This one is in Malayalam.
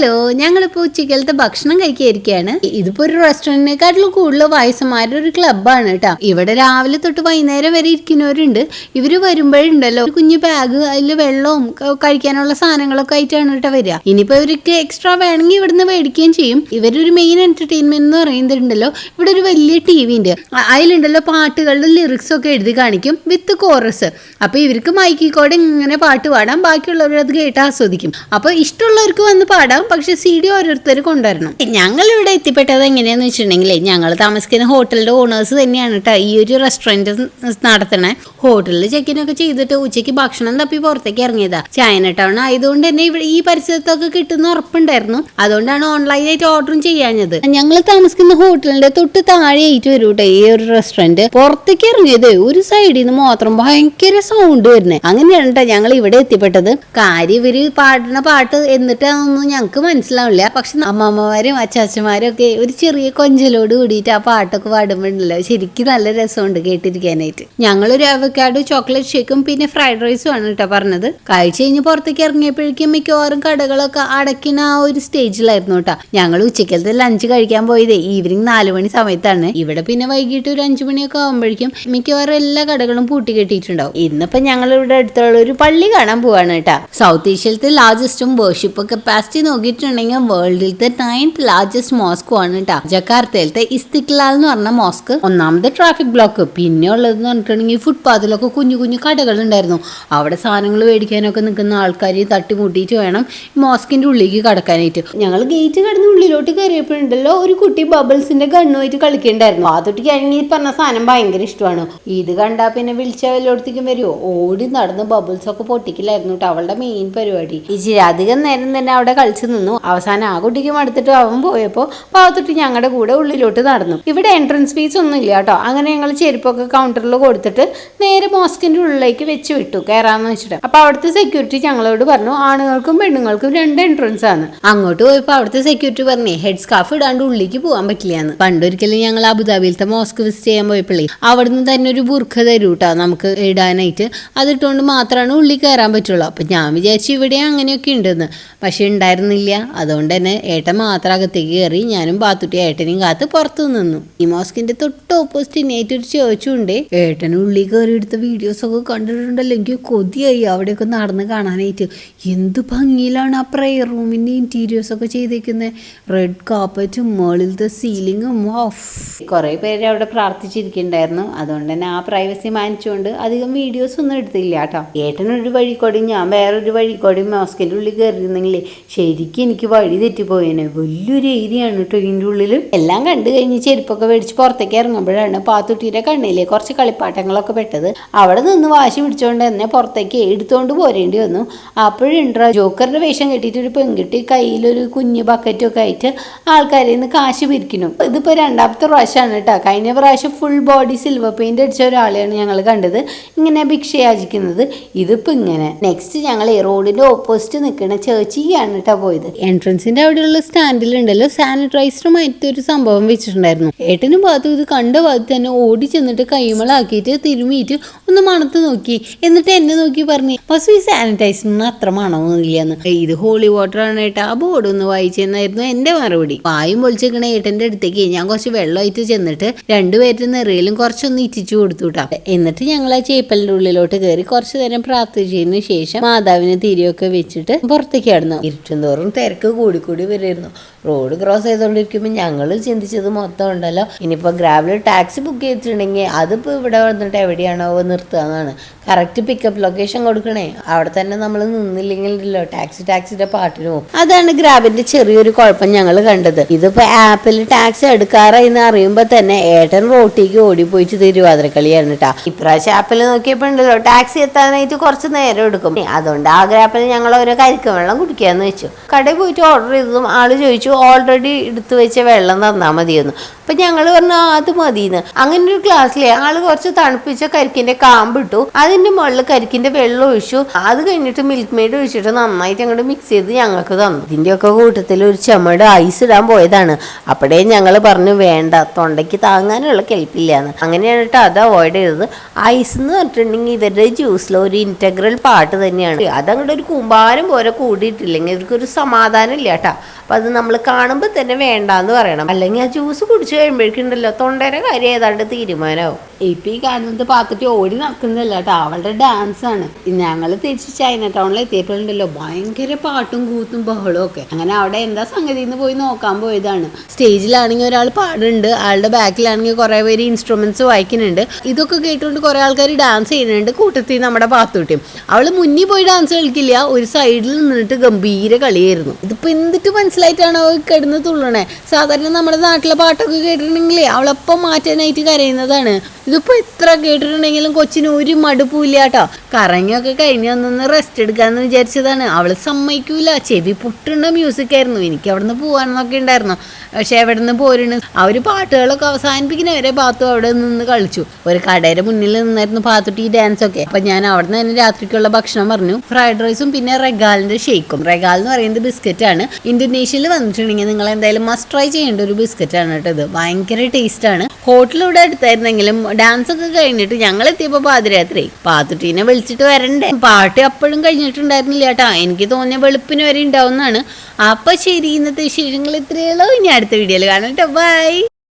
ഹലോ, ഞങ്ങളിപ്പോൾ ഉച്ചക്കലത്തെ ഭക്ഷണം കഴിക്കാതിരിക്കുകയാണ്. ഇതിപ്പോ ഒരു റെസ്റ്റോറന്റിനെക്കാട്ടിലും കൂടുതൽ വയസ്സന്മാരുടെ ഒരു ക്ലബ്ബാണ് കേട്ടോ. ഇവിടെ രാവിലെ തൊട്ട് വൈകുന്നേരം വരെ ഇരിക്കുന്നവരുണ്ട്. ഇവര് വരുമ്പോഴുണ്ടല്ലോ ഒരു കുഞ്ഞു ബാഗ്, അതിൽ വെള്ളവും കഴിക്കാനുള്ള സാധനങ്ങളൊക്കെ ആയിട്ടാണ് കേട്ടോ വരിക. ഇനിയിപ്പോ ഇവർക്ക് എക്സ്ട്രാ വേണമെങ്കിൽ ഇവിടുന്ന് മേടിക്കുകയും ചെയ്യും. ഇവരൊരു മെയിൻ എന്റർടൈൻമെന്റ് എന്ന് പറയുന്നുണ്ടല്ലോ, ഇവിടെ ഒരു വലിയ TV ഉണ്ട്. അതിലുണ്ടല്ലോ പാട്ടുകളുടെ ലിറിക്സ് ഒക്കെ എഴുതി കാണിക്കും വിത്ത് കോറസ്. അപ്പൊ ഇവർക്ക് മൈക്കിക്കോടെ ഇങ്ങനെ പാട്ട് പാടാം, ബാക്കിയുള്ളവർ അത് കേട്ട് ആസ്വദിക്കും. അപ്പൊ ഇഷ്ടമുള്ളവർക്ക് വന്ന് പാടാം, പക്ഷെ CD ഓരോരുത്തർ കൊണ്ടുവരണം. ഞങ്ങൾ ഇവിടെ എത്തിപ്പെട്ടത് എങ്ങനെയാന്ന് വെച്ചിട്ടുണ്ടെങ്കിൽ, ഞങ്ങൾ താമസിക്കുന്ന ഹോട്ടലിന്റെ ഓണേഴ്സ് തന്നെയാണ് കേട്ടോ ഈ ഒരു റെസ്റ്റോറന്റ് നടത്തണേ. ഹോട്ടലിൽ ചെക്കിനൊക്കെ ചെയ്തിട്ട് ഉച്ചയ്ക്ക് ഭക്ഷണം തപ്പി പുറത്തേക്ക് ഇറങ്ങിയതാ. ചൈന ടൗൺ ആയതുകൊണ്ട് തന്നെ ഇവിടെ ഈ പരിസരത്തൊക്കെ കിട്ടുന്ന ഉറപ്പുണ്ടായിരുന്നു. അതുകൊണ്ടാണ് ഓൺലൈനായിട്ട് ഓർഡറും ചെയ്യാഞ്ഞത്. ഞങ്ങൾ താമസിക്കുന്ന ഹോട്ടലിന്റെ തൊട്ട് താഴെയായിട്ട് വരും കേട്ടോ ഈ ഒരു റെസ്റ്റോറന്റ്. പുറത്തേക്ക് ഇറങ്ങിയത് ഒരു സൈഡിൽ നിന്ന് മാത്രം ഭയങ്കര സൗണ്ട് വരുന്നത്. അങ്ങനെയാണ് കേട്ടോ ഞങ്ങൾ ഇവിടെ എത്തിപ്പെട്ടത്. കാര്യം ഇവര് പാടുന്ന പാട്ട് എന്നിട്ടാണെന്നൊന്നും ഞങ്ങൾക്ക് മനസ്സിലാവില്ല. പക്ഷെ അമ്മമ്മമാരും അച്ചാച്ചന്മാരും ഒക്കെ ഒരു ചെറിയ കൊഞ്ചലോട് കൂടിയിട്ട് ആ പാട്ടൊക്കെ പാടുമ്പോണ്ടല്ലോ ശരിക്കും നല്ല രസമുണ്ട് കേട്ടിരിക്കാനായിട്ട്. ഞങ്ങളൊരു അവക്കാഡോ ചോക്ലേറ്റ് ഷേക്കും പിന്നെ ഫ്രൈഡ് റൈസും ആണ് കേട്ടോ പറഞ്ഞത്. കഴിച്ചു കഴിഞ്ഞ് പുറത്തേക്ക് ഇറങ്ങിയപ്പോഴേക്കും മിക്കവാറും കടകളൊക്കെ അടയ്ക്കുന്ന ആ ഒരു സ്റ്റേജിലായിരുന്നു കേട്ടോ. ഞങ്ങൾ ഉച്ചക്കലത്തെ ലഞ്ച് കഴിക്കാൻ പോയത് ഈവനിങ് 4 മണി സമയത്താണ്. ഇവിടെ പിന്നെ വൈകിട്ട് ഒരു 5 മണിയൊക്കെ ആകുമ്പോഴേക്കും മിക്കവാറും എല്ലാ കടകളും പൂട്ടിക്കെട്ടിയിട്ടുണ്ടാവും. ഇന്നിപ്പോ ഞങ്ങൾ ഇവിടെ അടുത്തുള്ള ഒരു പള്ളി കാണാൻ പോവാണ് കേട്ടോ. സൗത്ത് ഏഷ്യയിലത്തെ ലാർജസ്റ്റും വർഷിപ്പ് കപ്പാസിറ്റി നോക്കിയിട്ടുണ്ടെങ്കിൽ വേൾഡിലത്തെ 9th ലാർജസ്റ്റ് മോസ്കും ആണ് കേട്ടോ. ജക്കാർത്തയിലത്തെ ഇസ്തിക്ലാൽ എന്ന് പറഞ്ഞ മോസ്ക്. ഒന്നാമത്തെ ട്രാഫിക് ബ്ലോക്ക്. പിന്നെ ഉള്ളതെന്ന് പറഞ്ഞിട്ടുണ്ടെങ്കിൽ ഫുട്പാത്തിലൊക്കെ കുഞ്ഞു കുഞ്ഞു കടകൾ ഉണ്ടായിരുന്നു. അവിടെ സാധനങ്ങൾ മേടിക്കാനൊക്കെ നിൽക്കുന്ന ആൾക്കാർ തട്ടിമുട്ടിയിട്ട് വേണം മോസ്കിന്റെ ഉള്ളിലേക്ക് കടക്കാനായിട്ട്. ഞങ്ങൾ ഗേറ്റ് കടന്ന് ഉള്ളിലോട്ട് കയറിയപ്പോഴുണ്ടല്ലോ ഒരു കുട്ടി ബബിൾസിന്റെ ഗണ്ണുമായിട്ട് കളിക്കണ്ടായിരുന്നു. അതൊട്ടിക്ക് കഴിഞ്ഞ് പറഞ്ഞ സാധനം ഭയങ്കര ഇഷ്ടമാണ്. ഇത് കണ്ടാ പിന്നെ വിളിച്ച വല്ലോടത്തേക്കും വരുമോ, ഓടി നടന്ന് ബബിൾസ് ഒക്കെ പൊട്ടിക്കലായിരുന്നു കേട്ടോ അവളുടെ മെയിൻ പരിപാടി. ഇച്ചിരി അധികം നേരം തന്നെ അവിടെ കളിച്ചു നിന്നു. അവസാനം ആ കുട്ടിക്ക് മടുത്തിട്ട് അവൻ പോയപ്പോൾ പാവത്തൊട്ട് ഞങ്ങളുടെ കൂടെ ഉള്ളിലോട്ട് നടന്നു. ഇവിടെ എൻട്രൻസ് ഫീസ് ഒന്നും ഇല്ല കേട്ടോ. അങ്ങനെ ഞങ്ങൾ ചെരുപ്പൊക്കെ കൗണ്ടറിൽ കൊടുത്തിട്ട് നേരെ മോസ്കിന്റെ ഉള്ളിലേക്ക് വെച്ച് വിട്ടു കയറാന്ന് വെച്ചിട്ട്. അപ്പൊ അവിടുത്തെ സെക്യൂരിറ്റി ഞങ്ങളോട് പറഞ്ഞു ആണുങ്ങൾക്കും പെണ്ണുങ്ങൾക്കും 2 എൻട്രൻസ് ആണ്. അങ്ങോട്ട് പോയപ്പോൾ അവിടുത്തെ സെക്യൂരിറ്റി പറഞ്ഞേ ഹെഡ് സ്കാർഫ് ഇടാണ്ട് ഉള്ളിലേക്ക് പോകാൻ പറ്റില്ലാന്ന്. പണ്ടൊരിക്കലും ഞങ്ങൾ അബുദാബിയിലത്തെ മോസ്ക് വിസിറ്റ് ചെയ്യാൻ പോയപ്പോഴേ അവിടുന്ന് തന്നെ ഒരു ബുർഖ തരൂ കേട്ടോ നമുക്ക് ഇടാനായിട്ട്. അതിട്ടുകൊണ്ട് മാത്രമാണ് ഉള്ളിൽ കയറാൻ പറ്റുള്ളൂ. അപ്പൊ ഞാൻ വിചാരിച്ചു ഇവിടെ അങ്ങനെയൊക്കെ ഉണ്ടെന്ന്. പക്ഷെ ഉണ്ടായിരുന്നില്ല. അതുകൊണ്ട് തന്നെ ഏട്ടൻ മാത്രം അകത്തേക്ക് കയറി. ഞാനും പാത്തുട്ടി ഏട്ടനെയും കാത്ത് പുറത്തു നിന്നു. ഈ മോസ്കിന്റെ തൊട്ട് ഓപ്പോസിറ്റ് ഇന്നേറ്റൊരു ചേർച്ചുണ്ട്. ഏട്ടൻ ഉള്ളിൽ കയറി എടുത്ത വീഡിയോസ് ഒക്കെ കണ്ടിട്ടുണ്ടല്ലോ. എനിക്ക് കൊതിയായി അവിടെയൊക്കെ നടന്ന് കാണാനായിട്ട്. എന്ത് ഭംഗിയിലാണ് ആ പ്രെയർ റൂമിന്റെ ഇന്റീരിയേഴ്സ് ഒക്കെ ചെയ്തേക്കുന്നത്. റെഡ് കാർപ്പറ്റും മുകളിലത്തെ സീലിങ്ങും ഓഫ്. കുറെ പേര് അവിടെ പ്രാർത്ഥിച്ചിരിക്കുന്നുണ്ടായിരുന്നു. അതുകൊണ്ട് തന്നെ ആ പ്രൈവസി മാനിച്ചുകൊണ്ട് അധികം വീഡിയോസ് ഒന്നും എടുത്തില്ല കേട്ടോ. ഏട്ടനൊരു വഴിക്കോടി ഞാൻ വേറൊരു വഴിക്കോടി മോസ്കിന്റെ ഉള്ളിൽ കയറിയിരുന്നെങ്കിൽ ശരിക്കും എനിക്ക് വഴി തെറ്റിപ്പോയേനെ. വലിയൊരു ഏരിയ ആണ് കേട്ടോ ഇതിൻ്റെ ഉള്ളിൽ. എല്ലാം കണ്ടു കഴിഞ്ഞ് ചെരുപ്പൊക്കെ മേടിച്ച് പുറത്തേക്ക് ഇറങ്ങുമ്പോഴാണ് പാത്തുട്ടിയുടെ കണ്ണിലെ കുറച്ച് കളിപ്പാട്ടങ്ങളൊക്കെ പെട്ടത്. അവിടെ നിന്ന് വാശി പിടിച്ചുകൊണ്ട് തന്നെ പുറത്തേക്ക് എടുത്തുകൊണ്ട് പോരേണ്ടി വന്നു. അപ്പോഴുണ്ടോ ജോക്കറിന്റെ വേഷം കെട്ടിയിട്ട് ഒരു പെൺകുട്ടി കയ്യിലൊരു കുഞ്ഞു ബക്കറ്റൊക്കെ ആയിട്ട് ആൾക്കാരിൽ നിന്ന് കാശ് പിരിക്കുന്നു. ഇതിപ്പോ 2ാമത്തെ പ്രാവശ്യമാണ് കേട്ടോ. കഴിഞ്ഞ പ്രാവശ്യം ഫുൾ ബോഡി സിൽവർ പെയിന്റ് അടിച്ച ഒരാളെയാണ് ഞങ്ങൾ കണ്ടത് ഇങ്ങനെ ഭിക്ഷ യാചിക്കുന്നത്. ഇതിപ്പോ ഇങ്ങനെ. നെക്സ്റ്റ് ഞങ്ങൾ റോഡിന്റെ ഓപ്പോസിറ്റ് നിൽക്കുന്ന ചേച്ചിയാണ് കേട്ടോ പോയത്. എൻട്രൻസിന്റെ അവിടെയുള്ള സ്റ്റാൻഡിലുണ്ടല്ലോ സാനിറ്റൈസറുമായിട്ട് ഒരു സംഭവം വെച്ചിട്ടുണ്ടായിരുന്നു. ഏട്ടനും ഭാഗത്തും ഇത് കണ്ട ഭാഗത്ത് തന്നെ ഓടി ചെന്നിട്ട് കൈമളാക്കിയിട്ട് തിരുമിയിട്ട് ഒന്ന് മണത്ത് നോക്കി. എന്നിട്ട് എന്നെ നോക്കി പറഞ്ഞു പക്ഷേ ഈ സാനിറ്റൈസറിന് അത്ര മണമൊന്നുമില്ലെന്ന്. ഇത് ഹോളി വാട്ടർ ആണ് ഏട്ടാ, ആ ബോർഡ് ഒന്ന് വായിച്ചെന്നായിരുന്നു എന്റെ മറുപടി. വായും പൊളിച്ചിരിക്കണ ഏട്ടന്റെ അടുത്തേക്ക് ഞാൻ കുറച്ച് വെള്ളമായിട്ട് ചെന്നിട്ട് 2 പേരുടെ നിറയിലും കുറച്ചൊന്ന് ഇറ്റിച്ചു കൊടുത്തു കേട്ടോ. എന്നിട്ട് ഞങ്ങൾ ആ ചേപ്പലിന്റെ ഉള്ളിലോട്ട് കയറി കുറച്ചു നേരം പ്രാർത്ഥിച്ചതിന് ശേഷം മാതാവിന് തിരിയൊക്കെ വെച്ചിട്ട് പുറത്തേക്ക് കിടന്നു. ഇരുട്ടും തോറും തിരക്ക് കൂടിക്കൂടി വരായിരുന്നു. റോഡ് ക്രോസ് ചെയ്തുകൊണ്ടിരിക്കുമ്പോൾ ഞങ്ങൾ ചിന്തിച്ചത് മൊത്തം ഉണ്ടല്ലോ ഇനിയിപ്പോൾ ഗ്രാബിൽ ടാക്സി ബുക്ക് ചെയ്തിട്ടുണ്ടെങ്കിൽ അതിപ്പോൾ ഇവിടെ വന്നിട്ട് എവിടെയാണോ നിർത്തുക എന്നാണ്. കറക്റ്റ് പിക്കപ്പ് ലൊക്കേഷൻ കൊടുക്കണേ. അവിടെ തന്നെ നമ്മൾ നിന്നില്ലെങ്കിലല്ലോ ടാക്സിയുടെ പാട്ടിന് പോകും. അതാണ് ഗ്രാബിന്റെ ചെറിയൊരു കുഴപ്പം ഞങ്ങൾ കണ്ടത്. ഇതിപ്പോ ആപ്പിൽ ടാക്സി എടുക്കാറായിന്ന് അറിയുമ്പോൾ തന്നെ ഏട്ടൻ റോട്ടിലേക്ക് ഓടിപ്പോയിട്ട് തിരുവാതിരക്കളിയാണ് കേട്ടാ. ഇപ്രാവശ്യം ആപ്പിൽ നോക്കിയപ്പോൾ ഉണ്ടല്ലോ ടാക്സി എത്താനായിട്ട് കുറച്ച് നേരം എടുക്കും. അതുകൊണ്ട് ആ ഗ്രാപ്പിൽ ഞങ്ങൾ ഓരോ കരിക്ക് വെള്ളം കുടിക്കാന്ന് വെച്ചു. കടയിൽ പോയിട്ട് ഓർഡർ ചെയ്തതും ആള് ചോദിച്ചു ഓൾറെഡി എടുത്തു വെച്ച വെള്ളം തന്നാൽ മതിയെന്ന്. അപ്പൊ ഞങ്ങൾ പറഞ്ഞു അത് മതിന്ന്. അങ്ങനെ ഒരു ഗ്ലാസ്സിലെ ആള് കുറച്ച് തണുപ്പിച്ച കരിക്കിന്റെ കാമ്പിട്ടു, അതിന്റെ മുകളിൽ കരിക്കിന്റെ വെള്ളം ഒഴിച്ചു, അത് കഴിഞ്ഞിട്ട് മിൽക്ക് മെയ്ഡ് ഒഴിച്ചിട്ട് നന്നായിട്ട് അങ്ങോട്ട് മിക്സ് ചെയ്ത് ഞങ്ങൾക്ക് തന്നു. ഇതിന്റെയൊക്കെ കൂട്ടത്തിൽ ഒരു ചെമ്മട് ഐസ് ഇടാൻ പോയതാണ്. അപ്പോഴേ ഞങ്ങൾ പറഞ്ഞു വേണ്ട, തൊണ്ടയ്ക്ക് താങ്ങാനുള്ള കെൽപ്പില്ലാന്ന്. അങ്ങനെയാണ് കേട്ടോ അത് അവോയ്ഡ് ചെയ്തത്. ഐസ് എന്ന് പറഞ്ഞിട്ടുണ്ടെങ്കിൽ ഇവരുടെ ജ്യൂസിൽ ഒരു ഇന്റഗ്രൽ പാർട്ട് തന്നെയാണ്. അതങ്ങോട്ട് ഒരു കൂമ്പാരം പോലെ കൂടിയിട്ടില്ലെങ്കിൽ ഇവർക്കൊരു സമാധാനം ഇല്ല കേട്ടോ. അപ്പം അത് നമ്മൾ കാണുമ്പോൾ തന്നെ വേണ്ടാന്ന് പറയണം, അല്ലെങ്കിൽ ആ ജ്യൂസ് കുടിച്ച് കഴിയുമ്പോഴേക്കുണ്ടല്ലോ തൊണ്ടയുടെ കാര്യം ഏതാണ്ട് തീരുമാനമാവും. ഇപ്പം ഈ കാണുന്നത് പാത്തിട്ട് ഓടി നടക്കുന്നതല്ല കേട്ടോ, അവളുടെ ഡാൻസ് ആണ്. ഞങ്ങൾ തിരിച്ച് ചൈന ടൗണിൽ എത്തിയപ്പോഴുണ്ടല്ലോ ഭയങ്കര പാട്ടും കൂത്തും ബഹളവും ഒക്കെ. അങ്ങനെ അവിടെ എന്താ സംഗതി എന്ന് പോയി നോക്കാൻ പോയതാണ്. സ്റ്റേജിലാണെങ്കിൽ ഒരാൾ പാടുന്നുണ്ട്, ആളുടെ ബാക്കിലാണെങ്കിൽ കുറേ പേര് ഇൻസ്ട്രുമെന്റ്സ് വായിക്കുന്നുണ്ട്. ഇതൊക്കെ കേട്ടുകൊണ്ട് കുറേ ആൾക്കാർ ഡാൻസ് ചെയ്യുന്നുണ്ട്. കൂട്ടത്തിൽ നമ്മുടെ പാത്തുട്ടിയും. അവൾ മുന്നിൽ പോയി ഡാൻസ് കളിക്കില്ല, ഒരു സൈഡിൽ നിന്നിട്ട് ഗംഭീര കളിയായിരുന്നു. ഇതിപ്പോൾ എന്തിട്ട് മനസ്സിലായിട്ടാണ് അവൾ കിടന്ന് തുള്ളണേ. സാധാരണ നമ്മുടെ നാട്ടിലെ പാട്ടൊക്കെ കേട്ടിട്ടുണ്ടെങ്കിലേ അവളപ്പം മാറ്റാനായിട്ട് കരയുന്നതാണ്. ഇതിപ്പോ എത്ര കേട്ടിട്ടുണ്ടെങ്കിലും കൊച്ചിന് ഒരു മടുപ്പില്ല കേട്ടോ. കറങ്ങിയൊക്കെ കഴിഞ്ഞ് ഒന്ന് റെസ്റ്റ് എടുക്കാന്ന് വിചാരിച്ചതാണ്. അവള് സമ്മതിക്കൂല, ചെവി പൊട്ടുന്ന മ്യൂസിക് ആയിരുന്നു. എനിക്ക് അവിടുന്ന് പോകാനെന്നൊക്കെ ഉണ്ടായിരുന്നു, പക്ഷെ എവിടെ നിന്ന് പോരുന്നു. അവര് പാട്ടുകളൊക്കെ അവസാനിപ്പിക്കുന്നവരെ പാത്തു അവിടെ നിന്ന് കളിച്ചു. ഒരു കടയുടെ മുന്നിൽ നിന്നായിരുന്നു പാത്തുട്ടി ഡാൻസ് ഒക്കെ. അപ്പൊ ഞാൻ അവിടെ നിന്ന് തന്നെ രാത്രിക്കുള്ള ഭക്ഷണം പറഞ്ഞു, ഫ്രൈഡ് റൈസും പിന്നെ റെഗാലിന്റെ ഷേക്കും. റെഗാൽ എന്ന് പറയുന്നത് ബിസ്ക്കറ്റ് ആണ്. ഇന്തോനേഷ്യയിൽ വന്നിട്ടുണ്ടെങ്കിൽ നിങ്ങൾ എന്തായാലും മസ്റ്റ് ട്രൈ ചെയ്യേണ്ട ഒരു ബിസ്ക്കറ്റ് ആണ് കേട്ടോ. ഇത് ഭയങ്കര ടേസ്റ്റ് ആണ്. ഹോട്ടലിവിടെ അടുത്തായിരുന്നെങ്കിലും ഡാൻസ് ഒക്കെ കഴിഞ്ഞിട്ട് ഞങ്ങൾ എത്തിയപ്പോൾ പാതിരാത്രി. പാത്തുട്ടീനെ വിളിച്ചിട്ട് വരണ്ടേ. പാട്ട് അപ്പോഴും കഴിഞ്ഞിട്ടുണ്ടായിരുന്നില്ല കേട്ടോ. എനിക്ക് തോന്നിയ വെളുപ്പിന് വരെ ഉണ്ടാവുന്നതാണ്. അപ്പൊ ശരി, ഇന്നത്തെ വിശേഷങ്ങൾ ഇത്രയുള്ളൂ. ഇനി അടുത്ത വീഡിയോയിൽ കാണാം കേട്ടോ. ബൈ.